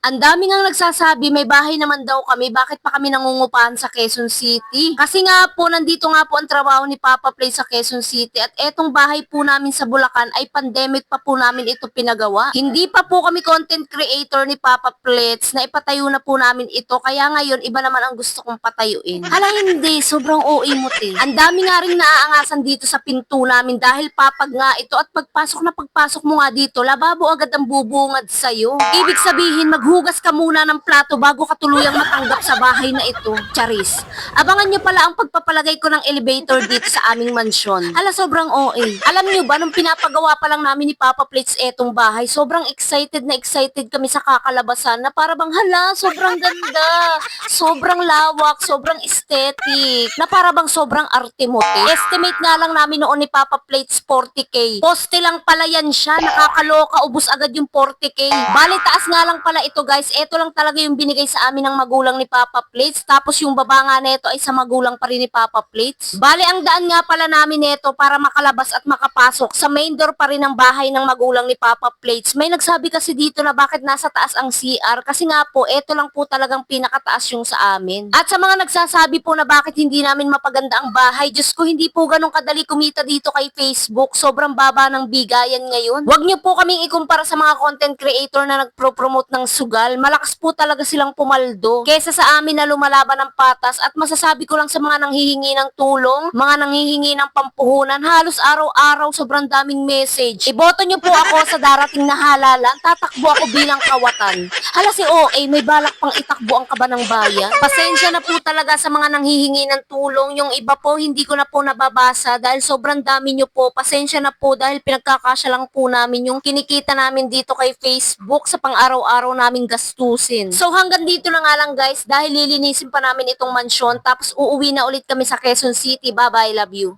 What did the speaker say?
Ang dami ngang nagsasabi may bahay naman daw kami, bakit pa kami nangungupahan sa Quezon City? Kasi nga po, nandito nga po ang trabaho ni Papa Play sa Quezon City at etong bahay po namin sa Bulacan ay pandemic pa po namin ito pinagawa. Hindi pa po kami content creator ni Papa Plets na ipatayo na po namin ito, kaya ngayon iba naman ang gusto kong patayuin. Hala hindi, sobrang OA mo te. Ang dami nga rin naaangasan dito sa pinto namin dahil papag nga ito at pagpasok mo nga dito, lababo agad ang bubungad sa'yo. Ibig sabihin, maghugas ka muna ng plato bago ka tuluyang matanggap sa bahay na ito. Charis. Abangan nyo pala ang pagpapalagay ko ng elevator dito sa aming mansyon. Hala, sobrang OA. Alam nyo ba, nung pinapagawa pa lang namin ni Papa Plates etong bahay, sobrang excited na excited kami sa kakalabasan na para bang hala, sobrang ganda. Sobrang lawak, sobrang aesthetic. Na para bang sobrang arte mo, te. Estimate nga lang namin noon ni Papa Plates 40k. Poste lang pala yan siya. Nakakaloka, ubus agad yung 40k. Bali, taas nga lang pala ito guys. Ito lang talaga yung binigay sa amin ng magulang ni Papa Plates. Tapos yung baba nga nito ay sa magulang pa rin ni Papa Plates. Bali, ang daan nga pala namin nito para makalabas at makapasok sa main door pa rin ng bahay ng magulang ni Papa Plates. May nagsabi kasi dito na bakit nasa taas ang CR. Kasi nga po, ito lang po talagang pinakataas yung sa amin. At sa mga nagsasabi po na bakit hindi namin mapaganda ang bahay, Diyos ko, hindi po ganun kadali kumita dito kay Facebook. Sobrang baba ng bigayan ngayon. Huwag niyo po kaming ikumpara sa mga content creator na nagpro-promote ng sugal. Malakas po talaga silang pumaldo kesa sa amin na lumalaban ng patas. At masasabi ko lang sa mga nanghihingi ng tulong, mga nanghihingi ng pampuhunan, halos araw-araw sobrang daming message. Iboto niyo po ako sa darating na halalan, tatakbo ako bilang kawatan. Hala si OA, may balak pang itakbo ang kaba ng bayan. Pasensya na po talaga sa mga nanghihingi ng tulong. Yung iba po hindi ko na po nababasa dahil sobrang dami nyo po. Pasensya na po dahil pinagkakasya lang po namin yung kinikita namin dito kay Facebook sa pang-araw-araw naming gastusin. So hanggang dito na nga lang guys dahil lilinisin pa namin itong mansyon tapos uuwi na ulit kami sa Quezon City. Bye bye, love you.